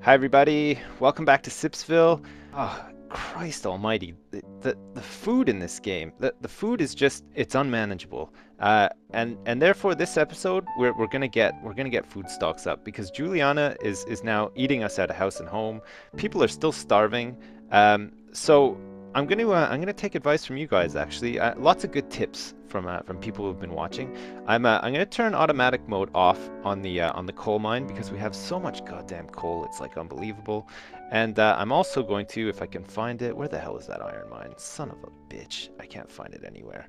Hi everybody, welcome back to Sipsville. Oh, Christ almighty, the food in this game, the food is just, it's unmanageable. And therefore this episode we're gonna get food stocks up because Juliana is now eating us out of house and home. People are still starving. So I'm gonna take advice from you guys actually. Lots of good tips from people who've been watching. I'm gonna turn automatic mode off on the coal mine because we have so much goddamn coal. It's like unbelievable. And I'm also going to, if I can find it, where the hell is that iron mine? Son of a bitch, I can't find it anywhere.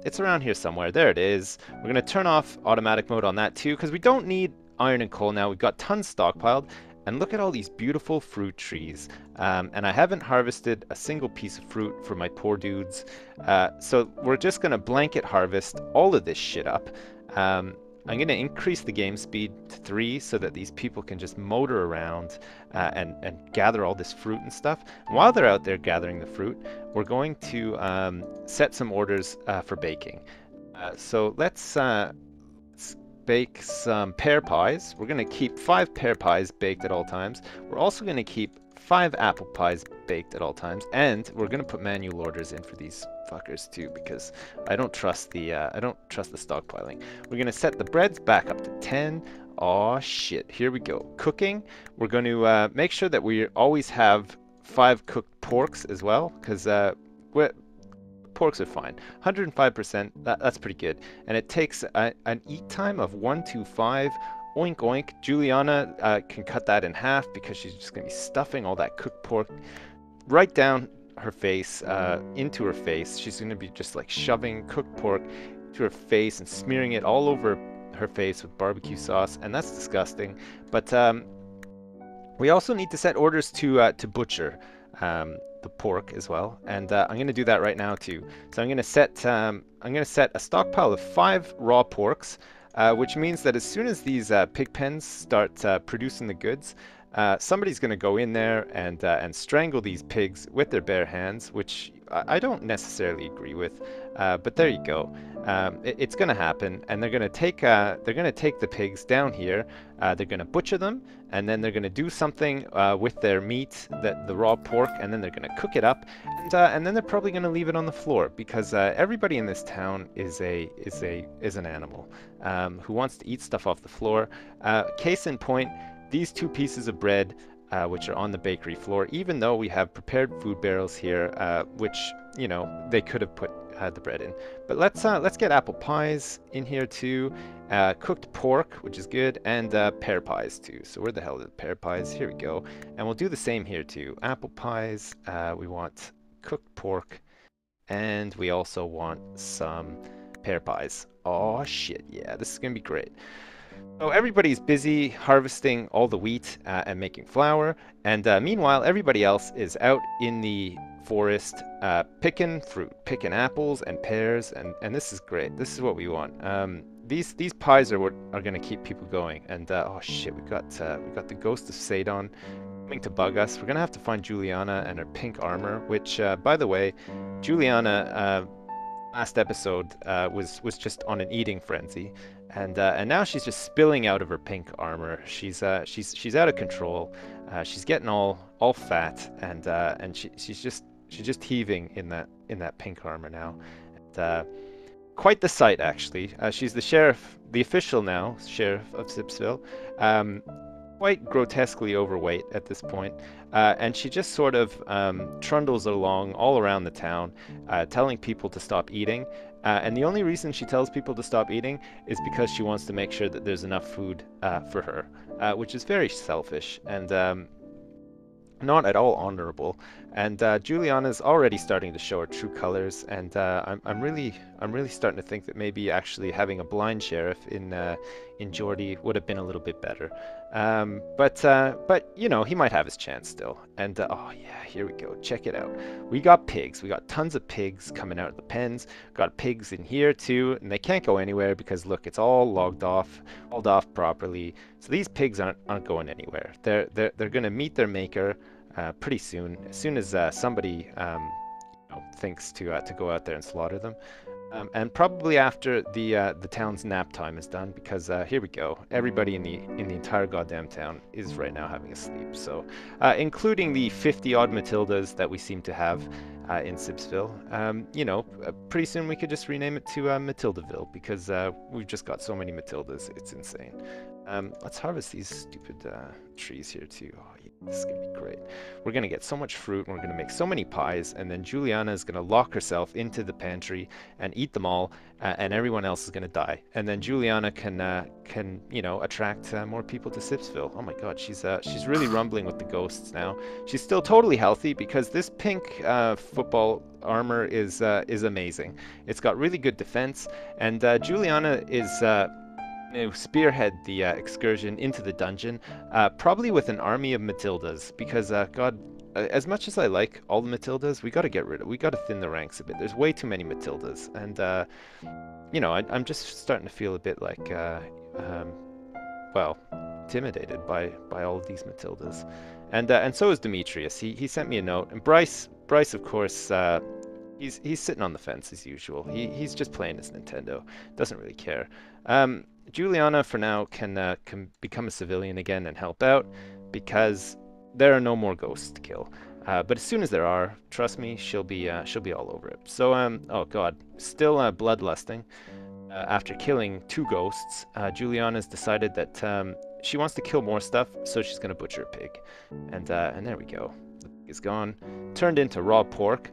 It's around here somewhere. There it is. We're gonna turn off automatic mode on that too because we don't need iron and coal now. We've got tons stockpiled. And look at all these beautiful fruit trees. And I haven't harvested a single piece of fruit for my poor dudes. So we're just going to blanket harvest all of this shit up. I'm going to increase the game speed to 3 so that these people can just motor around and gather all this fruit and stuff. And while they're out there gathering the fruit, we're going to set some orders for baking. So let's bake some pear pies. We're going to keep 5 pear pies baked at all times. We're also going to keep 5 apple pies baked at all times, and we're going to put manual orders in for these fuckers too because I don't trust the stockpiling. We're going to set the breads back up to 10. Oh shit, here we go. Cooking. We're going to make sure that we always have 5 cooked porks as well because porks are fine. 105%, that's pretty good. And it takes an eat time of 1 to 5. Oink oink. Juliana can cut that in half because she's just going to be stuffing all that cooked pork right down her face, into her face. She's going to be just like shoving cooked pork to her face and smearing it all over her face with barbecue sauce, and that's disgusting. But we also need to set orders to butcher the pork as well, and I'm going to do that right now too. So I'm going to set a stockpile of 5 raw porks, which means that as soon as these pig pens start producing the goods, somebody's going to go in there and strangle these pigs with their bare hands, which I don't necessarily agree with, but there you go. It's going to happen, and they're going to take the pigs down here. They're going to butcher them, and then they're going to do something with their meat, the raw pork, and then they're going to cook it up, and then they're probably going to leave it on the floor because everybody in this town is an animal who wants to eat stuff off the floor. Case in point, these 2 pieces of bread, which are on the bakery floor, even though we have prepared food barrels here, which, you know, they could have put the bread in. But let's get apple pies in here too, cooked pork, which is good, and pear pies too. So where the hell are the pear pies? Here we go. And we'll do the same here too. Apple pies, we want cooked pork, and we also want some pear pies. Oh shit, yeah, this is gonna be great. So everybody's busy harvesting all the wheat and making flour, and meanwhile everybody else is out in the forest picking fruit, picking apples and pears, and this is great. This is what we want. These pies are what are going to keep people going. And oh shit, we got the ghost of Sadon coming to bug us. We're gonna have to find Juliana and her pink armor, which by the way, Juliana last episode was just on an eating frenzy, and now she's just spilling out of her pink armor. She's out of control. She's getting all fat, and she's just heaving in that pink armor now. And, quite the sight, actually. She's the sheriff, the official now sheriff of Sipsville. Quite grotesquely overweight at this point, and she just sort of trundles along all around the town, telling people to stop eating. And the only reason she tells people to stop eating is because she wants to make sure that there's enough food for her, which is very selfish and not at all honorable. And Juliana's already starting to show her true colors, and I'm really starting to think that maybe actually having a blind sheriff in Geordie would have been a little bit better. But you know, he might have his chance still. And oh yeah, here we go. Check it out. We got pigs. We got tons of pigs coming out of the pens. Got pigs in here too, and they can't go anywhere because look, it's all logged off, hauled off properly. So these pigs aren't going anywhere. They're going to meet their maker pretty soon. As soon as somebody thinks to go out there and slaughter them. And probably after the town's nap time is done, because here we go. Everybody in the entire goddamn town is right now having a sleep. So, including the 50 odd Matildas that we seem to have in Sipsville. Pretty soon we could just rename it to Matildaville, because we've just got so many Matildas. It's insane. Let's harvest these stupid trees here too. Oh, yeah, this is gonna be great. We're gonna get so much fruit, and we're gonna make so many pies, and then Juliana is gonna lock herself into the pantry and eat them all, and everyone else is gonna die. And then Juliana can attract more people to Sipsville. Oh my God, she's really rumbling with the ghosts now. She's still totally healthy, because this pink football armor is amazing. It's got really good defense, and Juliana is spearhead the excursion into the dungeon, probably with an army of Matildas, because God, as much as I like all the Matildas, we got to thin the ranks a bit. There's way too many Matildas, and I'm just starting to feel a bit like, intimidated by all of these Matildas, and so is Demetrius. He sent me a note, and Bryce, of course. He's sitting on the fence as usual. He's just playing his Nintendo. Doesn't really care. Juliana, for now, can become a civilian again and help out, because there are no more ghosts to kill. But as soon as there are, trust me, she'll be all over it. So oh God, still bloodlusting. After killing 2 ghosts, Juliana's decided that she wants to kill more stuff, so she's gonna butcher a pig. And there we go. The pig is gone, turned into raw pork.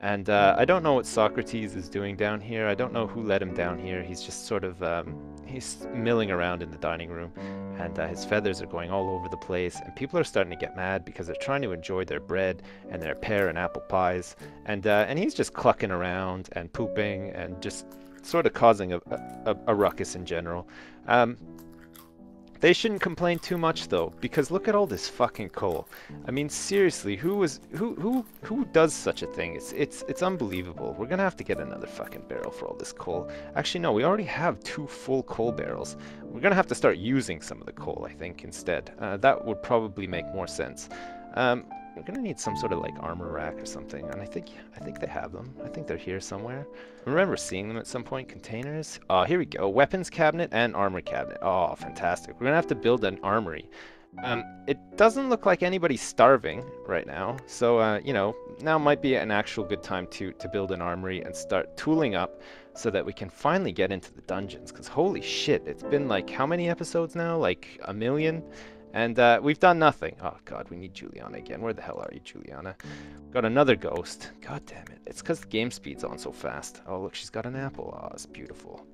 And I don't know what Socrates is doing down here. I don't know who let him down here. He's just sort of, he's milling around in the dining room, and his feathers are going all over the place, and people are starting to get mad because they're trying to enjoy their bread and their pear and apple pies, and he's just clucking around and pooping and just sort of causing a ruckus in general. They shouldn't complain too much though, because look at all this fucking coal. I mean, seriously, who does such a thing? It's unbelievable. We're gonna have to get another fucking barrel for all this coal. Actually, no, we already have 2 full coal barrels. We're gonna have to start using some of the coal, I think, instead. That would probably make more sense. We're gonna need some sort of like armor rack or something, and I think they have them. I think they're here somewhere. I remember seeing them at some point. Containers. Oh, here we go. Weapons cabinet and armor cabinet. Oh, fantastic. We're gonna have to build an armory. It doesn't look like anybody's starving right now, so now might be an actual good time to build an armory and start tooling up, so that we can finally get into the dungeons. Because holy shit, it's been like how many episodes now? Like a million. And we've done nothing. Oh God, we need Juliana again. Where the hell are you, Juliana? Got another ghost. God damn it. It's because the game speed's on so fast. Oh, look, she's got an apple. Oh, it's beautiful.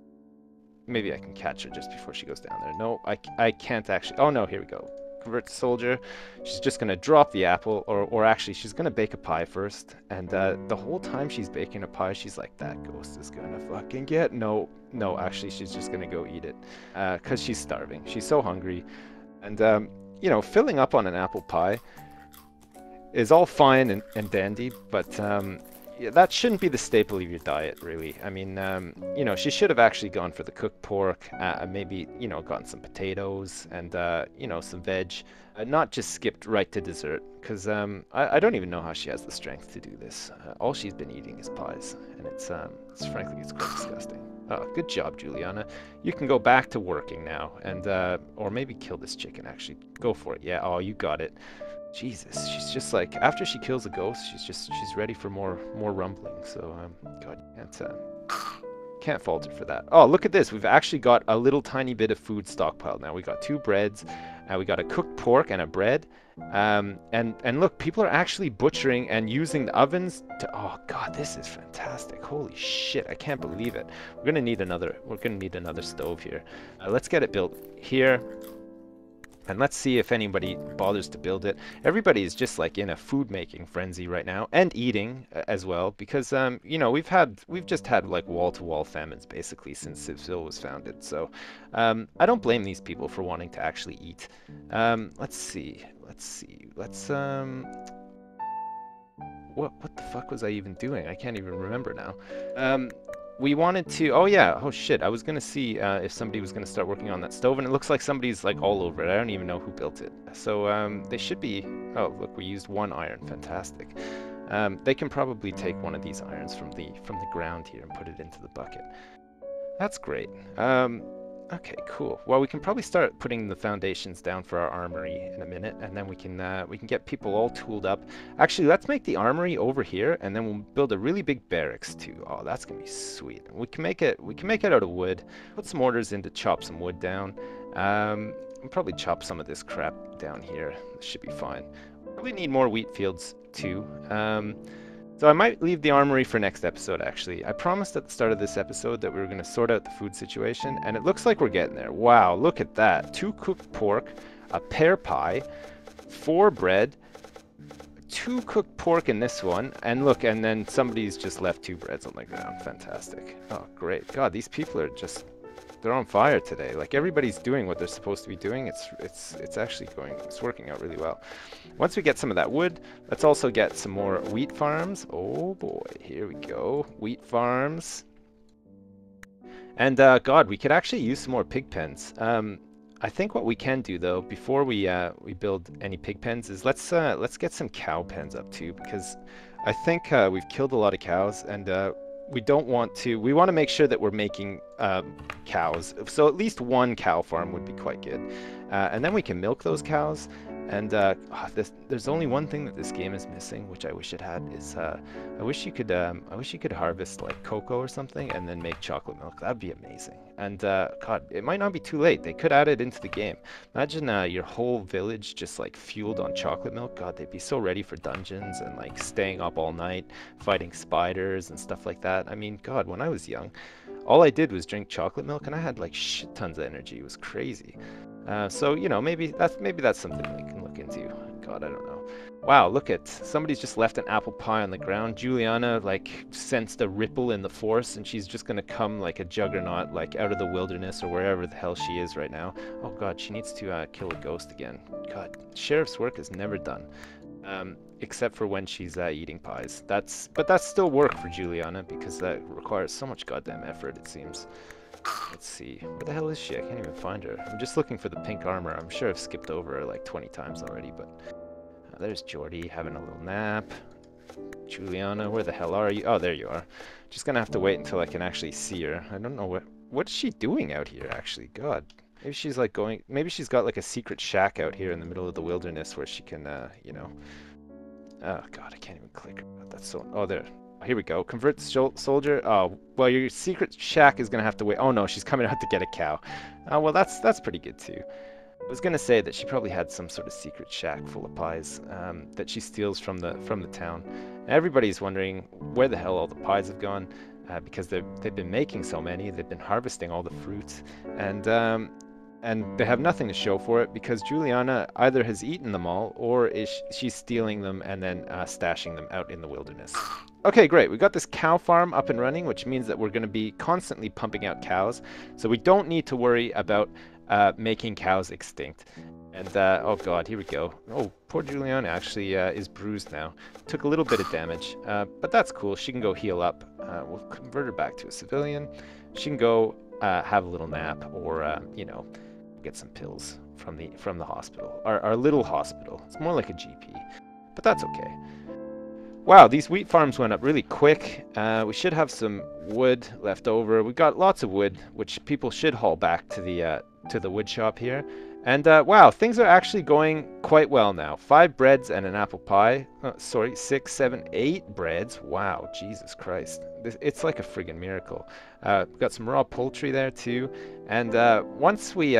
Maybe I can catch her just before she goes down there. No, I can't actually. Oh no, here we go. Convert to soldier. She's just going to drop the apple, or actually she's going to bake a pie first. And the whole time she's baking a pie, she's like, that ghost is going to fucking get... No, actually she's just going to go eat it. Because she's starving. She's so hungry. And, filling up on an apple pie is all fine and dandy, but yeah, that shouldn't be the staple of your diet, really. I mean, she should have actually gone for the cooked pork, maybe, gotten some potatoes and, some veg, not just skipped right to dessert, because I don't even know how she has the strength to do this. All she's been eating is pies, and it's frankly, it's quite disgusting. Oh, good job, Juliana. You can go back to working now, and or maybe kill this chicken, actually. Go for it. Yeah, oh, you got it. Jesus, she's just like, after she kills a ghost, she's ready for more rumbling. So, God, can't fault her for that. Oh, look at this. We've actually got a little tiny bit of food stockpiled now. We got 2 breads, we got a cooked pork and a bread. And look, people are actually butchering and using the ovens to... Oh God, this is fantastic. Holy shit, I can't believe it. We're gonna need another stove here. Let's get it built here. And let's see if anybody bothers to build it. Everybody is just like in a food making frenzy right now, and eating as well, because we've just had like wall-to-wall famines basically since Sipsville was founded. So I don't blame these people for wanting to actually eat. Let's see. What the fuck was I even doing? I can't even remember now. We wanted to... Oh, yeah. Oh, shit. I was going to see if somebody was going to start working on that stove, and it looks like somebody's, like, all over it. I don't even know who built it. So, they should be... Oh, look, we used 1 iron. Fantastic. They can probably take one of these irons from the ground here and put it into the bucket. That's great. Okay, cool. Well, we can probably start putting the foundations down for our armory in a minute, and then we can get people all tooled up. Actually, let's make the armory over here, and then we'll build a really big barracks too. Oh, that's gonna be sweet. We can make it out of wood. Put some mortars in to chop some wood down. We'll probably chop some of this crap down here. This should be fine. Probably need more wheat fields too. So I might leave the armory for next episode, actually. I promised at the start of this episode that we were going to sort out the food situation, and it looks like we're getting there. Wow, look at that. 2 cooked pork, a pear pie, 4 bread, 2 cooked pork in this one, and look, and then somebody's just left 2 breads on the ground. Fantastic. Oh, great. God, these people are just... they're on fire today. Like, everybody's doing what they're supposed to be doing. It's actually working out really well. Once we get some of that wood, let's also get some more wheat farms. Oh boy, here we go. Wheat farms. And God, we could actually use some more pig pens. I think what we can do though, before we build any pig pens, is let's get some cow pens up too, because I think we've killed a lot of cows, and we don't want to. We want to make sure that we're making cows. So at least 1 cow farm would be quite good, and then we can milk those cows. And there's only one thing that this game is missing, which I wish it had, is I wish you could harvest like cocoa or something and then make chocolate milk. That'd be amazing. And God, it might not be too late. They could add it into the game. Imagine your whole village just like fueled on chocolate milk. God, they'd be so ready for dungeons and like staying up all night fighting spiders and stuff like that. I mean, God, when I was young, all I did was drink chocolate milk, and I had like shit tons of energy. It was crazy. So, you know, maybe that's something we can look into. God, I don't know. Wow, look at, somebody's just left an apple pie on the ground. Juliana, like, sensed a ripple in the force, and she's just gonna come like a juggernaut, like, out of the wilderness or wherever the hell she is right now. Oh God, she needs to kill a ghost again. God, sheriff's work is never done. Except for when she's eating pies. But that's still work for Juliana, because that requires so much goddamn effort, it seems. Let's see. Where the hell is she? I can't even find her. I'm just looking for the pink armor. I'm sure I've skipped over her like 20 times already, but... there's Jordy having a little nap. Juliana, where the hell are you? Oh, there you are. Just gonna have to wait until I can actually see her. I don't know what's she doing out here, actually. God. Maybe she's like going... maybe she's got like a secret shack out here in the middle of the wilderness where she can, you know... oh, God, I can't even click. That's so... oh, there. Here we go. Convert soldier. Oh, well, your secret shack is going to have to wait. Oh, no, she's coming out to get a cow. Well, that's pretty good, too. I was going to say that she probably had some sort of secret shack full of pies that she steals from the town. And everybody's wondering where the hell all the pies have gone, because they've been making so many. They've been harvesting all the fruits, and they have nothing to show for it, because Juliana either has eaten them all, or she's stealing them and then stashing them out in the wilderness. Okay, great. We got this cow farm up and running, which means that we're going to be constantly pumping out cows. So we don't need to worry about making cows extinct. And, oh God, here we go. Oh, poor Juliana actually is bruised now. Took a little bit of damage, but that's cool. She can go heal up. We'll convert her back to a civilian. She can go have a little nap, or, you know, get some pills from the hospital. Our little hospital. It's more like a GP, but that's okay. Wow, these wheat farms went up really quick. We should have some wood left over. We got lots of wood, which people should haul back to the wood shop here. And wow, things are actually going quite well now. 5 breads and an apple pie. Sorry, 6, 7, 8 breads. Wow, Jesus Christ. It's like a friggin' miracle. We've got some raw poultry there too. And once we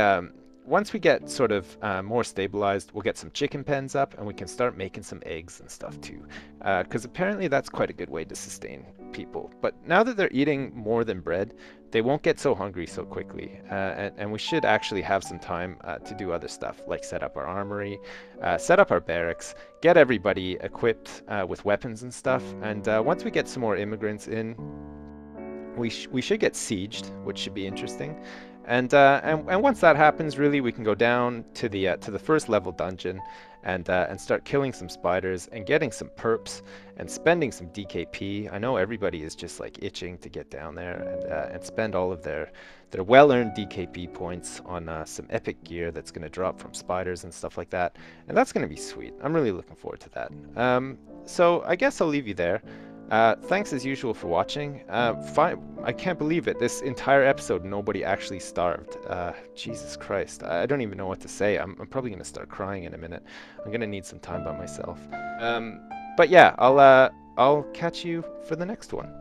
get sort of more stabilized, we'll get some chicken pens up, and we can start making some eggs and stuff too. Because apparently that's quite a good way to sustain people. But now that they're eating more than bread, they won't get so hungry so quickly. And we should actually have some time to do other stuff, like set up our armory, set up our barracks, get everybody equipped with weapons and stuff. And once we get some more immigrants in, we should get sieged, which should be interesting. And once that happens, really, we can go down to the first level dungeon and start killing some spiders and getting some perps and spending some DKP. I know everybody is just like itching to get down there and spend all of their They're well-earned DKP points on some epic gear that's going to drop from spiders and stuff like that. And that's going to be sweet. I'm really looking forward to that. So I guess I'll leave you there. Thanks as usual for watching. I can't believe it. This entire episode, nobody actually starved. Jesus Christ. I don't even know what to say. I'm probably going to start crying in a minute. I'm going to need some time by myself. But yeah, I'll catch you for the next one.